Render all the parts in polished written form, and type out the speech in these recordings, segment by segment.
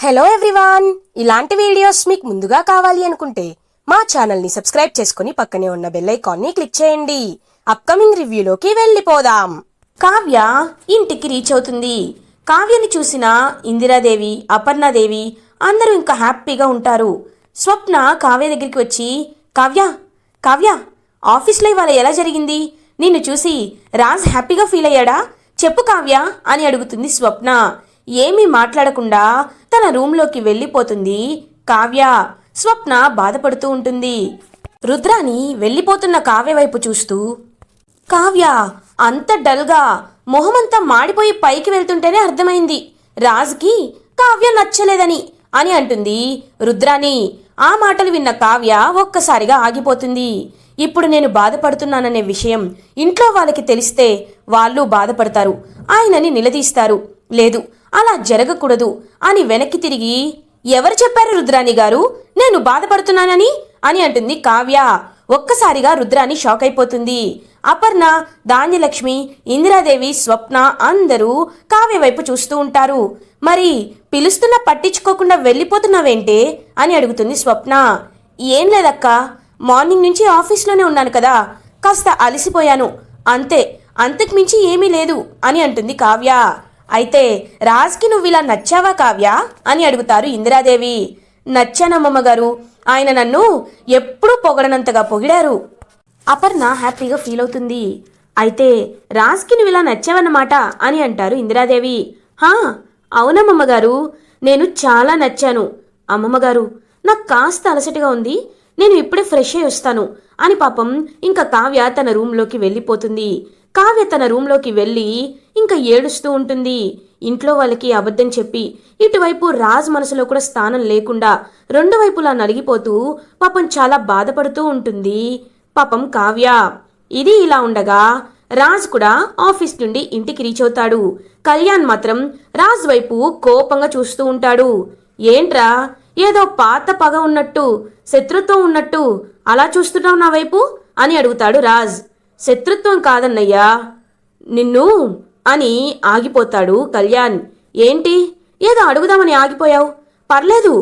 Hello everyone, ఇలాంటి videos మీకు ముందుగా కావాలి అనుకుంటే మా ఛానల్ని సబ్స్క్రైబ్ చేసుకుని పక్కనే ఉన్న బెల్ ఐకాన్ని క్లిక్ చేయండి. అప్కమింగ్ రివ్యూలోకి వెళ్ళిపోదాం. కావ్య ఇంటికి రీచ్ అవుతుంది. కావ్యని చూసిన ఇందిరాదేవి, అపర్ణాదేవి అందరూ ఇంకా హ్యాపీగా ఉంటారు. స్వప్న కావ్య దగ్గరికి వచ్చి, కావ్య కావ్య ఆఫీస్లో ఇవాళ ఎలా జరిగింది? నిన్ను చూసి రాజ్ హ్యాపీగా ఫీల్ అయ్యాడా? చెప్పు కావ్య అని అడుగుతుంది స్వప్న. ఏమీ మాట్లాడకుండా తన రూంలోకి వెళ్ళిపోతుంది కావ్య. స్వప్న బాధపడుతూ ఉంటుంది. రుద్రాని వెళ్ళిపోతున్న కావ్య వైపు చూస్తూ, కావ్య అంత డల్గా మొహమంతా మాడిపోయి పైకి వెళ్తుంటేనే అర్థమైంది రాజ్కి కావ్య నచ్చలేదని అని అంటుంది రుద్రాని. ఆ మాటలు విన్న కావ్య ఒక్కసారిగా ఆగిపోతుంది. ఇప్పుడు నేను బాధపడుతున్నాననే విషయం ఇంట్లో వాళ్ళకి తెలిస్తే వాళ్ళు బాధపడతారు, ఆయనని నిలదీస్తారు. లేదు, అలా జరగకూడదు అని వెనక్కి తిరిగి, ఎవరు చెప్పారు రుద్రాని గారు నేను బాధపడుతున్నానని అని అంటుంది కావ్య. ఒక్కసారిగా రుద్రాని షాక్ అయిపోతుంది. అపర్ణ, ధాన్యలక్ష్మి, ఇందిరాదేవి, స్వప్న అందరూ కావ్య వైపు చూస్తూ ఉంటారు. మరి పిలుస్తున్నా పట్టించుకోకుండా వెళ్ళిపోతున్నావేంటే అని అడుగుతుంది స్వప్న. ఏం లేదక్క, మార్నింగ్ నుంచి ఆఫీస్లోనే ఉన్నాను కదా, కాస్త అలసిపోయాను అంతే, అంతకు మించి ఏమీ లేదు అని అంటుంది కావ్య. అయితే రాజ్కి నువ్వు ఇలా నచ్చావా కావ్య అని అడుగుతారు ఇందిరాదేవి. నచ్చానమ్మమ్మ గారు, ఆయన నన్ను ఎప్పుడూ పొగడనంతగా పొగిడారు. అపర్ణ హ్యాపీగా ఫీల్ అవుతుంది. అయితే రాజ్కి నువ్వు ఇలా నచ్చావన్నమాట అని అంటారు ఇందిరాదేవి. హా, అవునమ్మమ్మ గారు, నేను చాలా నచ్చాను. అమ్మమ్మ గారు, నాకు కాస్త అలసటగా ఉంది, నేను ఇప్పుడే ఫ్రెష్ అయ్యి వస్తాను అని పాపం ఇంకా కావ్య తన రూంలోకి వెళ్ళిపోతుంది. కావ్య తన రూంలోకి వెళ్ళి ఇంకా ఏడుస్తూ ఉంటుంది. ఇంట్లో వాళ్ళకి అబద్ధం చెప్పి ఇటువైపు రాజ్ మనసులో కూడా స్థానం లేకుండా రెండు వైపులా నలిగిపోతూ పాపం చాలా బాధపడుతూ ఉంటుంది పాపం కావ్య. ఇది ఇలా ఉండగా రాజ్ కూడా ఆఫీస్ నుండి ఇంటికి రీచ్ అవుతాడు. కళ్యాణ్ మాత్రం రాజ్ వైపు కోపంగా చూస్తూ ఉంటాడు. ఏంట్రా, ఏదో పాత పగ ఉన్నట్టు, శత్రుత్వం ఉన్నట్టు అలా చూస్తున్నావు నా వైపు అని అడుగుతాడు రాజ్. శత్రుత్వం కాదన్నయ్యా, నిన్ను అని ఆగిపోతాడు కళ్యాణ్. ఏంటి, ఏదో అడుగుదామని ఆగిపోయావు? పర్లేదు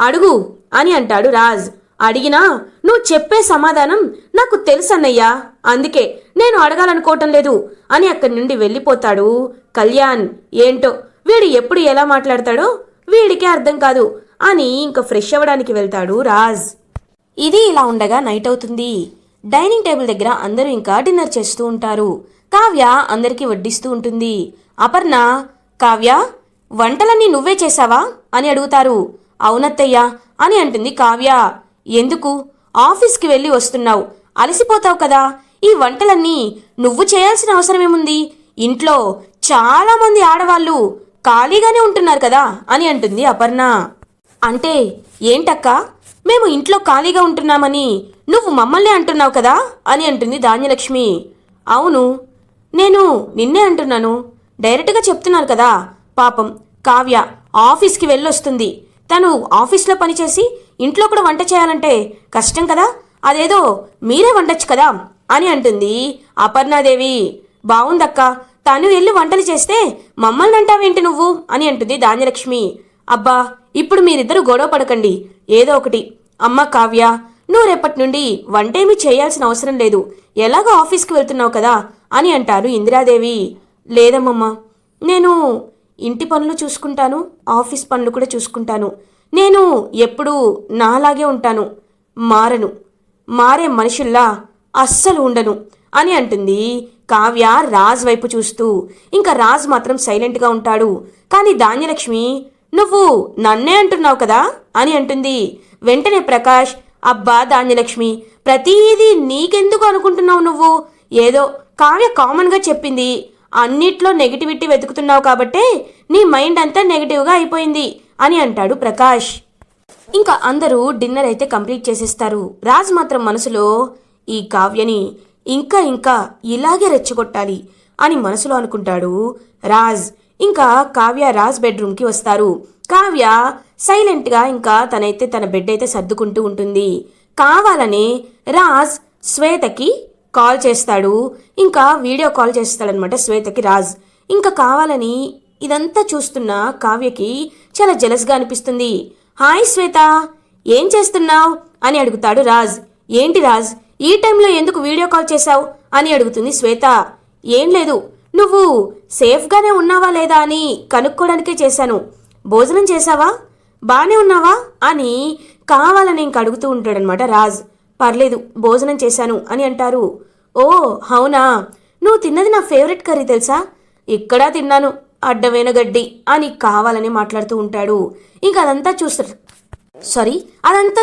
అడుగు అని అంటాడు రాజ్. అడిగినా నువ్వు చెప్పే సమాధానం నాకు తెలుసన్నయ్యా, అందుకే నేను అడగాలనుకోవటం లేదు అని అక్కడి నుండి వెళ్ళిపోతాడు కళ్యాణ్. ఏంటో వీడు ఎప్పుడు ఎలా మాట్లాడతాడో వీడికే అర్థం కాదు అని ఇంకా ఫ్రెష్ అవ్వడానికి వెళ్తాడు రాజ్. ఇది ఇలా ఉండగా నైట్ అవుతుంది. డైనింగ్ టేబుల్ దగ్గర అందరూ ఇంకా డిన్నర్ చేస్తూ ఉంటారు. కావ్య అందరికీ వడ్డిస్తూ ఉంటుంది. అపర్ణ, కావ్య వంటలన్నీ నువ్వే చేశావా అని అడుగుతారు. అవునత్తయ్యా అని అంటుంది కావ్య. ఎందుకు, ఆఫీస్కి వెళ్ళి వస్తున్నావు, అలసిపోతావు కదా, ఈ వంటలన్నీ నువ్వు చేయాల్సిన అవసరమేముంది? ఇంట్లో చాలా మంది ఆడవాళ్ళు ఖాళీగానే ఉంటున్నారు కదా అని అంటుంది అపర్ణ. అంటే ఏంటక్క, మేము ఇంట్లో ఖాళీగా ఉంటున్నామని నువ్వు మమ్మల్ని అంటున్నావు కదా అని అంటుంది ధాన్యలక్ష్మి. అవును, నేను నిన్నే అంటున్నాను, డైరెక్ట్గా చెప్తున్నాను కదా. పాపం కావ్య ఆఫీస్కి వెళ్ళొస్తుంది, తను ఆఫీస్లో పనిచేసి ఇంట్లో కూడా వంట చేయాలంటే కష్టం కదా, అదేదో మీరే వండొచ్చు కదా అని అంటుంది అపర్ణాదేవి. బావుందక్క, తను వెళ్ళి వంటలు చేస్తే మమ్మల్ని అంటావేంటి నువ్వు అని అంటుంది ధాన్యలక్ష్మి. అబ్బా, ఇప్పుడు మీరిద్దరూ గొడవ పడకండి, ఏదో ఒకటి. అమ్మ కావ్య, నువ్వు రేపటి నుండి వంటేమీ చేయాల్సిన అవసరం లేదు, ఎలాగో ఆఫీస్కి వెళ్తున్నావు కదా అని అంటారు ఇందిరాదేవి. లేదమ్మమ్మ, నేను ఇంటి పనులు చూసుకుంటాను, ఆఫీస్ పనులు కూడా చూసుకుంటాను, నేను ఎప్పుడూ నాలాగే ఉంటాను, మారను, మారే మనుషుల్లా అస్సలు ఉండను అని అంటుంది కావ్య రాజ్ వైపు చూస్తూ. ఇంకా రాజ్ మాత్రం సైలెంట్గా ఉంటాడు. కానీ ధాన్యలక్ష్మి, నువ్వు నన్నే అంటున్నావు కదా అని అంటుంది. వెంటనే ప్రకాష్, అబ్బా ధాన్యలక్ష్మి, ప్రతీదీ నీకెందుకు అనుకుంటున్నావు నువ్వు? ఏదో కావ్య కామన్గా చెప్పింది, అన్నిట్లో నెగిటివిటీ వెతుకుతున్నావు కాబట్టే నీ మైండ్ అంతా నెగిటివ్గా అయిపోయింది అని అంటాడు ప్రకాష్. ఇంకా అందరూ డిన్నర్ అయితే కంప్లీట్ చేసేస్తారు. రాజ్ మాత్రం మనసులో, ఈ కావ్యని ఇంకా ఇంకా ఇలాగే రెచ్చగొట్టాలి అని మనసులో అనుకుంటాడు రాజ్. ఇంకా కావ్య రాజ్ బెడ్రూమ్కి వస్తారు. కావ్య సైలెంట్గా ఇంకా తనైతే తన బెడ్ అయితే సర్దుకుంటూ ఉంటుంది. కావాలని రాజ్ శ్వేతకి కాల్ చేస్తాడు, ఇంకా వీడియో కాల్ చేస్తాడనమాట శ్వేతకి రాజ్. ఇంకా కావాలని ఇదంతా చూస్తున్న కావ్యకి చాలా జెలస్గా అనిపిస్తుంది. హాయ్ శ్వేత, ఏం చేస్తున్నావు అని అడుగుతాడు రాజ్. ఏంటి రాజ్, ఈ టైంలో ఎందుకు వీడియో కాల్ చేశావు అని అడుగుతుంది శ్వేత. ఏం లేదు, నువ్వు సేఫ్గానే ఉన్నావా లేదా అని కనుక్కోవడానికే చేశాను. భోజనం చేశావా, బానే ఉన్నావా అని కావాలని ఇంక అడుగుతూ ఉంటాడనమాట రాజ్. పర్లేదు, భోజనం చేశాను అని అంటారు. ఓ అవునా, నువ్వు తిన్నది నా ఫేవరెట్ కర్రీ తెలుసా, ఇక్కడా తిన్నాను, అడ్డమైన గడ్డి అని కావాలని మాట్లాడుతూ ఉంటాడు. ఇంకా అదంతా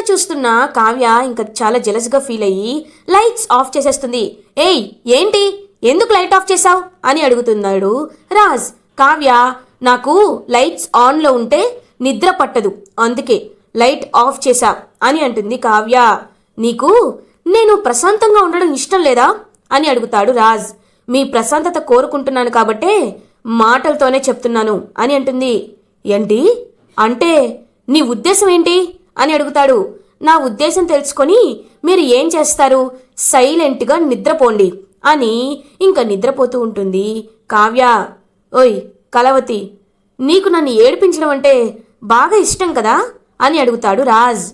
చూస్తున్న కావ్య ఇంకా చాలా జెలస్గా ఫీల్ అయ్యి లైట్స్ ఆఫ్ చేసేస్తుంది. ఏయ్ ఏంటి, ఎందుకు లైట్ ఆఫ్ చేసావు అని అడుగుతున్నాడు రాజ్. కావ్య, నాకు లైట్స్ ఆన్లో ఉంటే నిద్ర పట్టదు, అందుకే లైట్ ఆఫ్ చేశా అని అంటుంది కావ్య. నీకు నేను ప్రశాంతంగా ఉండడం ఇష్టం లేదా అని అడుగుతాడు రాజ్. మీ ప్రశాంతత కోరుకుంటున్నాను కాబట్టే మాటలతోనే చెప్తున్నాను అని అంటుంది. ఏంటి అంటే నీ ఉద్దేశం ఏంటి అని అడుగుతాడు. నా ఉద్దేశం తెలుసుకొని మీరు ఏం చేస్తారు, సైలెంట్గా నిద్రపోండి అని ఇంకా నిద్రపోతూ ఉంటుంది కావ్య. ఓయ్ కలవతి, నీకు నన్ను ఏడిపించడం అంటే బాగా ఇష్టం కదా అని అడుగుతాడు రాజ్.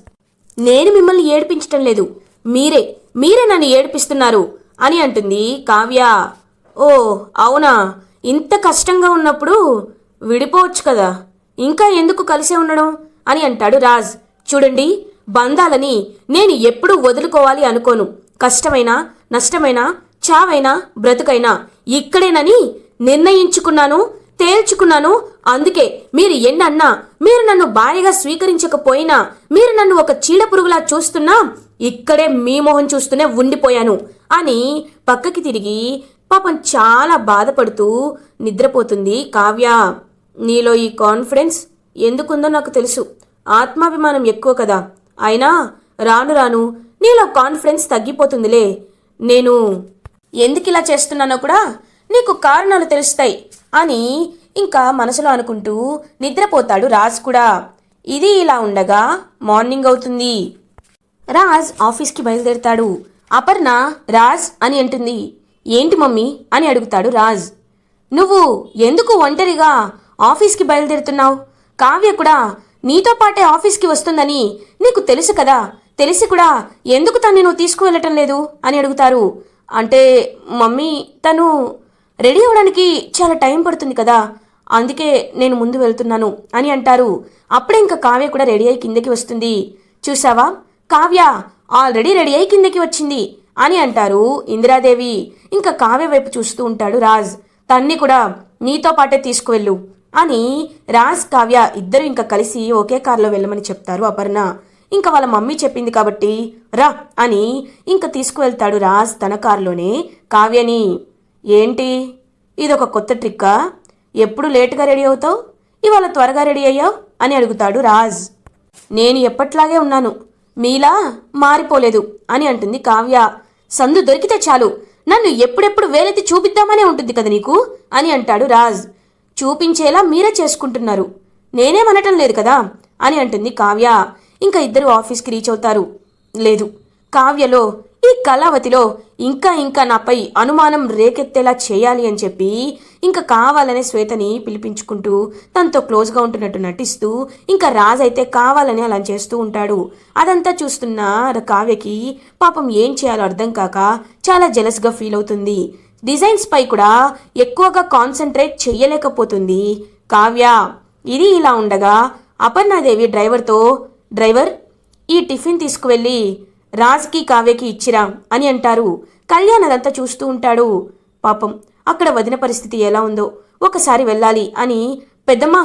నేను మిమ్మల్ని ఏడిపించటం లేదు, మీరే నన్ను ఏడిపిస్తున్నారు అని అంటుంది కావ్య. ఓ అవునా, ఇంత కష్టంగా ఉన్నప్పుడు విడిపోవచ్చు కదా, ఇంకా ఎందుకు కలిసే ఉండడం అని అంటాడు రాజ్. చూడండి, బంధాలని నేను ఎప్పుడూ వదులుకోవాలి అనుకోను. కష్టమైనా నష్టమైనా చావైనా బ్రతుకైనా ఇక్కడేనని నిర్ణయించుకున్నాను, తేల్చుకున్నాను. అందుకే మీరు ఎన్నన్నా, మీరు నన్ను భార్యగా స్వీకరించకపోయినా, మీరు నన్ను ఒక చీడపురుగులా చూస్తున్నా, ఇక్కడే మీ మొహం చూస్తూనే ఉండిపోయాను అని పక్కకి తిరిగి పాపం చాలా బాధపడుతూ నిద్రపోతుంది కావ్య. నీలో ఈ కాన్ఫిడెన్స్ ఎందుకుందో నాకు తెలుసు, ఆత్మాభిమానం ఎక్కువ కదా, అయినా రాను రాను నీలో కాన్ఫిడెన్స్ తగ్గిపోతుందిలే. నేను ఎందుకు ఇలా చేస్తున్నానో కూడా నీకు కారణాలు తెలుస్తాయి అని ఇంకా మనసులో అనుకుంటూ నిద్రపోతాడు రాజ్ కూడా. ఇది ఇలా ఉండగా మార్నింగ్ అవుతుంది. రాజ్ ఆఫీస్కి బయలుదేరతాడు. అపర్ణ రాజ్ అని అంటుంది. ఏంటి మమ్మీ అని అడుగుతాడు రాజ్. నువ్వు ఎందుకు ఒంటరిగా ఆఫీస్కి బయలుదేరుతున్నావు, కావ్య కూడా నీతో పాటే ఆఫీస్కి వస్తుందని నీకు తెలుసు కదా, తెలిసి కూడా ఎందుకు తను నువ్వు తీసుకువెళ్ళటం లేదు అని అడుగుతారు. అంటే మమ్మీ, తను రెడీ అవ్వడానికి చాలా టైం పడుతుంది కదా, అందుకే నేను ముందు వెళ్తున్నాను అని అంటారు. అప్పుడే ఇంకా కావ్య కూడా రెడీ అయి కిందకి వస్తుంది. చూసావా, కావ్య ఆల్రెడీ రెడీ అయి కిందకి వచ్చింది అని అంటారు ఇందిరాదేవి. ఇంకా కావ్య వైపు చూస్తూ ఉంటాడు రాజ్. తన్ని కూడా నీతో పాటే తీసుకువెళ్ళు అని రాజ్ కావ్య ఇద్దరు ఇంకా కలిసి ఒకే కారులో వెళ్ళమని చెప్తారు అపర్ణ. ఇంకా వాళ్ళ మమ్మీ చెప్పింది కాబట్టి రా అని ఇంకా తీసుకువెళ్తాడు రాజ్ తన కారులోనే కావ్యని. ఏంటి ఇదొక కొత్త ట్రిక్కా, ఎప్పుడు లేటుగా రెడీ అవుతావు, ఇవాళ త్వరగా రెడీ అయ్యావు అని అడుగుతాడు రాజ్. నేను ఎప్పట్లాగే ఉన్నాను, మీలా మారిపోలేదు అని అంటుంది కావ్య. సందు దొరికితే చాలు నన్ను ఎప్పుడెప్పుడు వేలెత్తి చూపిద్దామనే ఉంటుంది కదా నీకు అని అంటాడు రాజ్. చూపించేలా మీరే చేసుకుంటున్నారు, నేనేమనటం లేదు కదా అని అంటుంది కావ్య. ఇంకా ఇద్దరు ఆఫీస్కి రీచ్ అవుతారు. లేదు, కావ్యలో ఈ కళావతిలో ఇంకా నాపై అనుమానం రేకెత్తేలా చేయాలి అని చెప్పి ఇంకా కావాలనే శ్వేతని పిలిపించుకుంటూ తనతో క్లోజ్గా ఉంటున్నట్టు నటిస్తూ ఇంకా రాజ్ అయితే కావాలని అలా చేస్తూ ఉంటాడు. అదంతా చూస్తున్న కావ్యకి పాపం ఏం చేయాలో అర్థం కాక చాలా జెలస్గా ఫీల్ అవుతుంది. డిజైన్స్ పై కూడా ఎక్కువగా కాన్సన్ట్రేట్ చెయ్యలేకపోతుంది కావ్య. ఇది ఇలా ఉండగా అపర్ణాదేవి డ్రైవర్ ఈ టిఫిన్ తీసుకువెళ్ళి రాజ్కి కావ్యకి ఇచ్చిరా అని అంటారు. కళ్యాణ్ అదంతా చూస్తూ ఉంటాడు. పాపం అక్కడ వదిన పరిస్థితి ఎలా ఉందో ఒకసారి వెళ్ళాలి అని, పెద్దమ్మా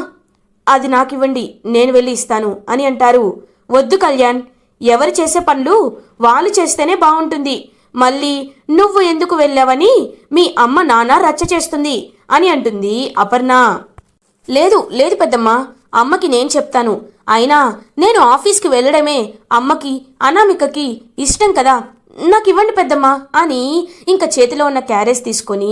అది నాకివ్వండి, నేను వెళ్ళి ఇస్తాను అని అంటారు. వద్దు కళ్యాణ్, ఎవరు చేసే పనులు వాళ్ళు చేస్తేనే బాగుంటుంది, మళ్ళీ నువ్వు ఎందుకు వెళ్ళావని మీ అమ్మ నాన్న రచ్చ చేస్తుంది అని అంటుంది అపర్ణ. లేదు పెద్దమ్మా, అమ్మకి నేను చెప్తాను, అయినా నేను ఆఫీస్కి వెళ్ళడమే అమ్మకి అనామికకి ఇష్టం కదా, నాకు ఇవ్వండి పెద్దమ్మా అని ఇంకా చేతిలో ఉన్న క్యారేజ్ తీసుకొని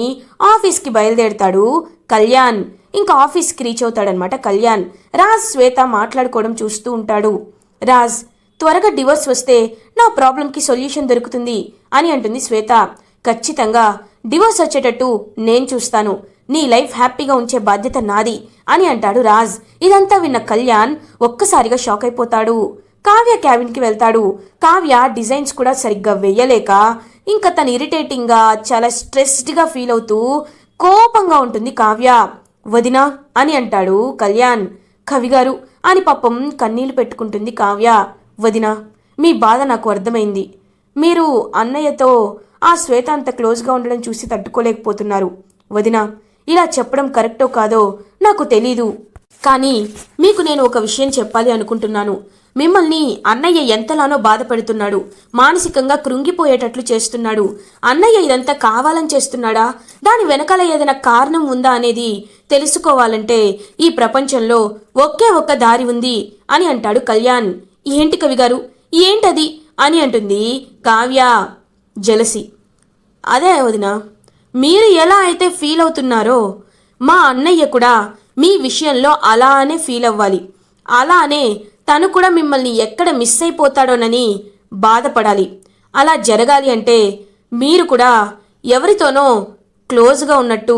ఆఫీస్కి బయలుదేరుతాడు కళ్యాణ్. ఇంకా ఆఫీస్కి రీచ్ అవుతాడనమాట కళ్యాణ్. రాజ్ శ్వేత మాట్లాడుకోవడం చూస్తూ ఉంటాడు. రాజ్, త్వరగా డివోర్స్ వస్తే నా ప్రాబ్లంకి సొల్యూషన్ దొరుకుతుంది అని అంటుంది శ్వేత. ఖచ్చితంగా డివోర్స్ వచ్చేటట్టు నేను చూస్తాను, నీ లైఫ్ హ్యాపీగా ఉంచే బాధ్యత నాది అని అంటాడు రాజ్. ఇదంతా విన్న కళ్యాణ్ ఒక్కసారిగా షాక్ అయిపోతాడు. కావ్య క్యాబిన్కి వెళ్తాడు. కావ్య డిజైన్స్ కూడా సరిగ్గా వెయ్యలేక ఇంకా తను ఇరిటేటింగ్గా చాలా స్ట్రెస్డ్గా ఫీల్ అవుతూ కోపంగా ఉంటుంది కావ్య. వదినా అని అంటాడు కళ్యాణ్. కవిగారు అని పాపం కన్నీళ్లు పెట్టుకుంటుంది కావ్య. వదినా, మీ బాధ నాకు అర్థమైంది. మీరు అన్నయ్యతో ఆ శ్వేత అంత క్లోజ్గా ఉండడం చూసి తట్టుకోలేకపోతున్నారు. వదినా, ఇలా చెప్పడం కరెక్టో కాదో నాకు తెలీదు, కానీ మీకు నేను ఒక విషయం చెప్పాలి అనుకుంటున్నాను. మిమ్మల్ని అన్నయ్య ఎంతలానో బాధపెడుతున్నాడు, మానసికంగా కృంగిపోయేటట్లు చేస్తున్నాడు. అన్నయ్య ఇదంతా కావాలని చేస్తున్నాడా, దాని వెనకాల ఏదైనా కారణం ఉందా అనేది తెలుసుకోవాలంటే ఈ ప్రపంచంలో ఒకే ఒక్క దారి ఉంది అని అంటాడు కళ్యాణ్. ఏంటి కవిగారు, ఏంటది అని అంటుంది కావ్య. జెలసీ. అదే వదినా, మీరు ఎలా అయితే ఫీల్ అవుతున్నారో మా అన్నయ్య కూడా మీ విషయంలో అలానే ఫీల్ అవ్వాలి. అలానే తను కూడా మిమ్మల్ని ఎక్కడ మిస్ అయిపోతాడోనని బాధపడాలి. అలా జరగాలి అంటే మీరు కూడా ఎవరితోనో క్లోజ్గా ఉన్నట్టు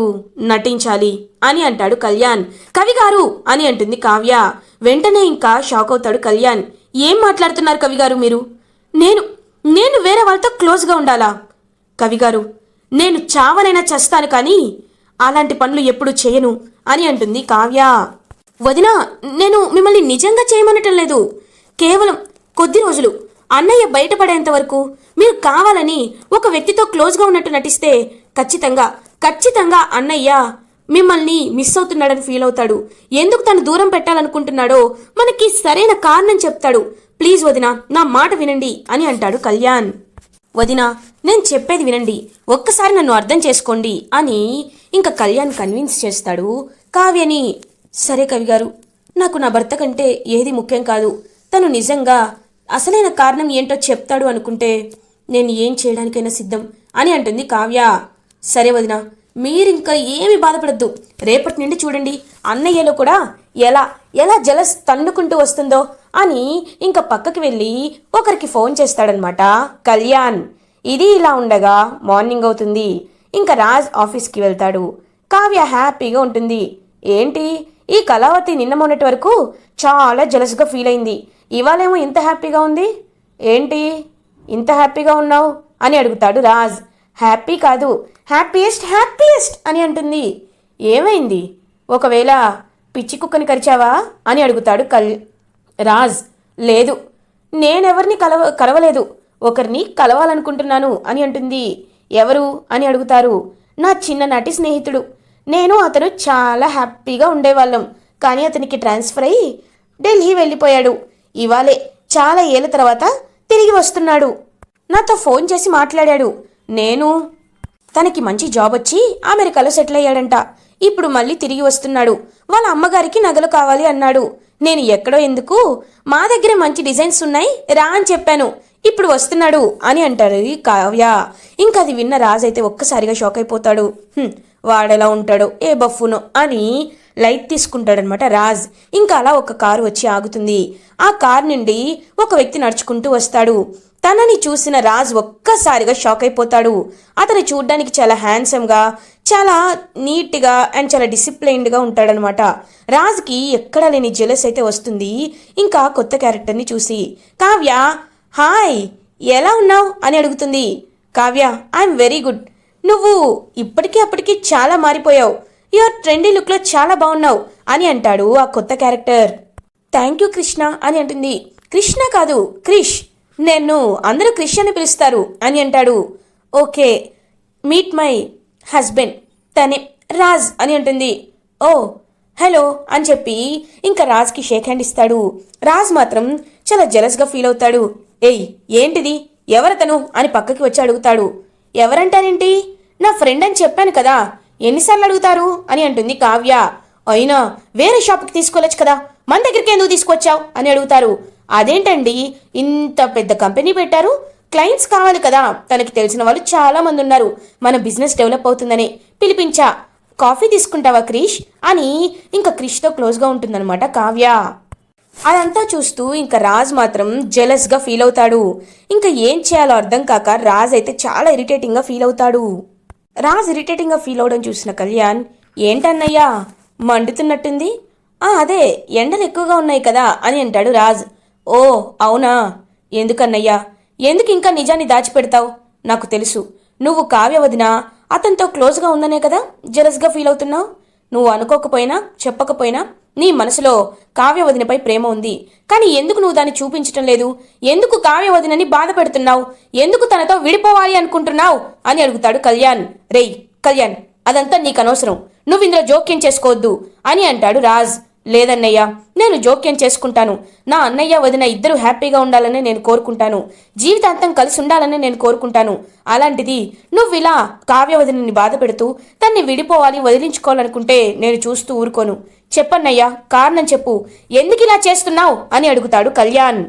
నటించాలి అని అంటాడు కళ్యాణ్. కవిగారు అని అంటుంది కావ్య. వెంటనే ఇంకా షాక్ అవుతాడు కళ్యాణ్. ఏం మాట్లాడుతున్నారు కవిగారు మీరు? నేను వేరే వాళ్ళతో క్లోజ్గా ఉండాలా? కవిగారు, నేను చావనైనా చస్తాను కానీ అలాంటి పనులు ఎప్పుడు చేయను అని అంటుంది కావ్య. వదినా, నేను మిమ్మల్ని నిజంగా చేయమనటం లేదు. కేవలం కొద్ది రోజులు అన్నయ్య బయటపడేంత వరకు మీరు కావాలని ఒక వ్యక్తితో క్లోజ్గా ఉన్నట్టు నటిస్తే ఖచ్చితంగా అన్నయ్య మిమ్మల్ని మిస్ అవుతున్నాడని ఫీల్ అవుతాడు. ఎందుకు తను దూరం పెట్టాలనుకుంటున్నాడో మనకి సరైన కారణం చెప్తాడు. ప్లీజ్ వదినా, నా మాట వినండి అని అంటాడు కళ్యాణ్. వదినా, నేను చెప్పేది వినండి, ఒక్కసారి నన్ను అర్థం చేసుకోండి అని ఇంకా కళ్యాణ్ కన్విన్స్ చేస్తాడు కావ్యని. సరే కవిగారు, నాకు నా భర్త కంటే ఏది ముఖ్యం కాదు. తను నిజంగా అసలైన కారణం ఏంటో చెప్తాడు అనుకుంటే నేను ఏం చేయడానికైనా సిద్ధం అని అంటుంది కావ్య. సరే వదినా, మీరింకా ఏమి బాధపడద్దు. రేపటి నుండి చూడండి అన్నయ్యలో కూడా ఎలా జలస్ తన్నుకుంటూ వస్తుందో అని ఇంకా పక్కకి వెళ్ళి ఒకరికి ఫోన్ చేస్తాడనమాట కళ్యాణ్. ఇది ఇలా ఉండగా మార్నింగ్ అవుతుంది. ఇంకా రాజ్ ఆఫీస్కి వెళ్తాడు. కావ్య హ్యాపీగా ఉంటుంది. ఏంటి, ఈ కళావతి నిన్న మొన్నటి వరకు చాలా జలస్గా ఫీల్ అయింది, ఇవాళేమో ఇంత హ్యాపీగా ఉంది. ఏంటి ఇంత హ్యాపీగా ఉన్నావు అని అడుగుతాడు రాజ్. హ్యాపీ కాదు, హ్యాపీయెస్ట్ అని అంటుంది. ఏమైంది, ఒకవేళ పిచ్చి కుక్కని కరిచావా అని అడుగుతాడు రాజ్. లేదు, నేనెవరిని కలవలేదు, ఒకరిని కలవాలనుకుంటున్నాను అని అంటుంది. ఎవరు అని అడుగుతారు. నా చిన్ననాటి స్నేహితుడు, నేను అతను చాలా హ్యాపీగా ఉండేవాళ్ళం, కానీ అతనికి ట్రాన్స్ఫర్ అయ్యి ఢిల్లీ వెళ్ళిపోయాడు. ఇవాళే చాలా ఏళ్ళ తర్వాత తిరిగి వస్తున్నాడు. నాతో ఫోన్ చేసి మాట్లాడాడు. తనకి మంచి జాబ్ వచ్చి అమెరికాలో సెటిల్ అయ్యాడంట. ఇప్పుడు మళ్ళీ తిరిగి వస్తున్నాడు. వాళ్ళ అమ్మగారికి నగలు కావాలి అన్నాడు. నేను ఎక్కడో ఎందుకు, మా దగ్గర మంచి డిజైన్స్ ఉన్నాయి రా అని చెప్పాను. ఇప్పుడు వస్తున్నాడు అని అంటారు కావ్య. ఇంకా అది విన్న రాజ్ అయితే ఒక్కసారిగా షాక్ అయిపోతాడు. వాడెలా ఉంటాడో, ఏ బఫ్ఫునో అని లైట్ తీసుకుంటాడనమాట రాజ్. ఇంకా అలా ఒక కారు వచ్చి ఆగుతుంది. ఆ కారు నుండి ఒక వ్యక్తి నడుచుకుంటూ వస్తాడు. తనని చూసిన రాజ్ ఒక్కసారిగా షాక్ అయిపోతాడు. అతను చూడ్డానికి చాలా హ్యాండ్సమ్గా, చాలా నీట్గా అండ్ చాలా డిసిప్లైన్డ్గా ఉంటాడనమాట. రాజ్కి ఎక్కడా లేని జెలస్ అయితే వస్తుంది ఇంకా కొత్త క్యారెక్టర్ని చూసి. కావ్య, హాయ్, ఎలా ఉన్నావు అని అడుగుతుంది. Kavya, I'm very good. నువ్వు ఇప్పటికీ అప్పటికి చాలా మారిపోయావు. యువర్ ట్రెండీ లుక్లో చాలా బాగున్నావు అని అంటాడు ఆ కొత్త క్యారెక్టర్. థ్యాంక్ యూ కృష్ణ అని అంటుంది. కృష్ణ కాదు, క్రిష్, నేను అందరూ క్రిష్ అని పిలుస్తారు అని అంటాడు. ఓకే, మీట్ మై హస్బెండ్, తనే రాజ్ అని అంటుంది. ఓ హలో అని చెప్పి ఇంకా రాజ్కి షేక్ హ్యాండ్ ఇస్తాడు. రాజ్ మాత్రం చాలా జెలస్గా ఫీల్ అవుతాడు. ఏయ్, ఏంటిది, ఎవరతను అని పక్కకి వచ్చి అడుగుతాడు. ఎవరంటారేంటి, నా ఫ్రెండ్ అని చెప్పాను కదా, ఎన్నిసార్లు అడుగుతారు అని అంటుంది కావ్య. అయినా వేరే షాప్కి తీసుకోవచ్చు కదా, మన దగ్గరికి ఎందుకు తీసుకొచ్చావు అని అడుగుతారు. అదేంటండి, ఇంత పెద్ద కంపెనీ పెట్టారు, క్లయింట్స్ కావాలి కదా, తనకి తెలిసిన వాళ్ళు చాలా మంది ఉన్నారు, మన బిజినెస్ డెవలప్ అవుతుందని పిలిపించా. కాఫీ తీసుకుంటావా క్రిష్ అని ఇంకా క్రిష్తో క్లోజ్గా ఉంటుందన్నమాట కావ్య. అదంతా చూస్తూ ఇంకా రాజ్ మాత్రం జెలస్గా ఫీల్ అవుతాడు. ఇంకా ఏం చేయాలో అర్థం కాక రాజ్ అయితే చాలా ఇరిటేటింగ్గా ఫీల్ అవుతాడు. రాజ్ ఇరిటేటింగ్గా ఫీల్ అవడం చూసిన కళ్యాణ్, ఏంటన్నయ్యా మండుతున్నట్టుంది? అదే ఎండలు ఎక్కువగా ఉన్నాయి కదా అని అంటాడు రాజ్. ఓ అవునా, ఎందుకన్నయ్యా, ఎందుకు ఇంకా నిజాన్ని దాచిపెడతావు? నాకు తెలుసు, నువ్వు కావ్య వదిన అతనితో క్లోజ్గా ఉందనే కదా జెలస్గా ఫీల్ అవుతున్నావు. నువ్వు అనుకోకపోయినా చెప్పకపోయినా నీ మనసులో కావ్య వదినపై ప్రేమ ఉంది. కానీ ఎందుకు నువ్వు దాన్ని చూపించటం లేదు? ఎందుకు కావ్య వదినని బాధ పెడుతున్నావు? ఎందుకు తనతో విడిపోవాలి అనుకుంటున్నావు అని అడుగుతాడు కళ్యాణ్. రేయ్ కళ్యాణ్, అదంతా నీకు అనవసరం, నువ్వు ఇందులో జోక్యం చేసుకోవద్దు అని అంటాడు రాజ్. లేదన్నయ్య, నేను జోక్యం చేసుకుంటాను. నా అన్నయ్య వదిన ఇద్దరు హ్యాపీగా ఉండాలని నేను కోరుకుంటాను. జీవితాంతం కలిసి ఉండాలని నేను కోరుకుంటాను. అలాంటిది నువ్వు ఇలా కావ్య వదినని బాధ పెడుతూ తన్ని విడిపోవాలి వదిలించుకోవాలనుకుంటే నేను చూస్తూ ఊరుకోను. చెప్పన్నయ్యా, కారణం చెప్పు, ఎందుకు ఇలా చేస్తున్నావు అని అడుగుతాడు కళ్యాణ్.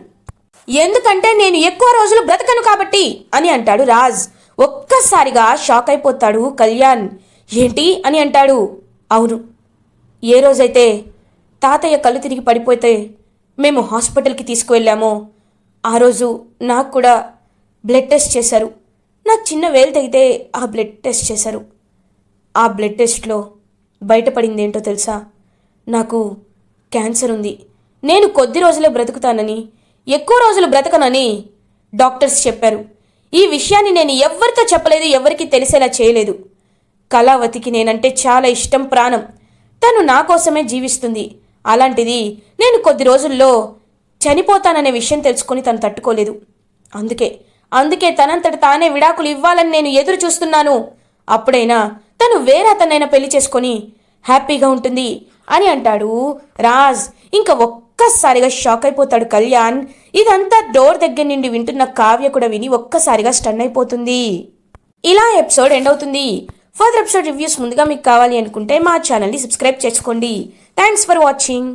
ఎందుకంటే నేను ఎక్కువ రోజులు బ్రతకను కాబట్టి అని అంటాడు రాజ్. ఒక్కసారిగా షాక్ అయిపోతాడు కళ్యాణ్. ఏంటి అని అంటాడు. అవును, ఏ రోజైతే తాతయ్య కళ్ళు తిరిగి పడిపోతే మేము హాస్పిటల్కి తీసుకువెళ్ళామో ఆ రోజు నాకు కూడా బ్లడ్ టెస్ట్ చేశారు. నాకు చిన్న వేలు తెగితే ఆ బ్లడ్ టెస్ట్ చేశారు. ఆ బ్లడ్ టెస్ట్లో బయటపడింది ఏంటో తెలుసా? నాకు క్యాన్సర్ ఉంది. నేను కొద్ది రోజులే బ్రతుకుతానని, ఎక్కువ రోజులు బ్రతకనని డాక్టర్స్ చెప్పారు. ఈ విషయాన్ని నేను ఎవ్వరితో చెప్పలేదు, ఎవరికి తెలిసేలా చేయలేదు. కళావతికి నేనంటే చాలా ఇష్టం, ప్రాణం. తను నా కోసమే జీవిస్తుంది. అలాంటిది నేను కొద్ది రోజుల్లో చనిపోతాననే విషయం తెలుసుకొని తను తట్టుకోలేదు. అందుకే తనంతట తానే విడాకులు ఇవ్వాలని నేను ఎదురు చూస్తున్నాను. అప్పుడైనా తను వేరే అతన్నైనా పెళ్లి చేసుకొని హ్యాపీగా ఉంటుంది అని అంటాడు రాజ్. ఇంకా ఒక్కసారిగా షాక్ అయిపోతాడు కళ్యాణ్. ఇదంతా డోర్ దగ్గర నుండి వింటున్న కావ్య కూడా విని ఒక్కసారిగా స్టన్ అయిపోతుంది. ఇలా ఎపిసోడ్ ఎండ్ అవుతుంది. ఫర్దర్ ఎపిసోడ్ రివ్యూస్ ముందుగా మీకు కావాలి అనుకుంటే మా ఛానల్ని సబ్స్క్రైబ్ చేసుకోండి. Thanks for watching.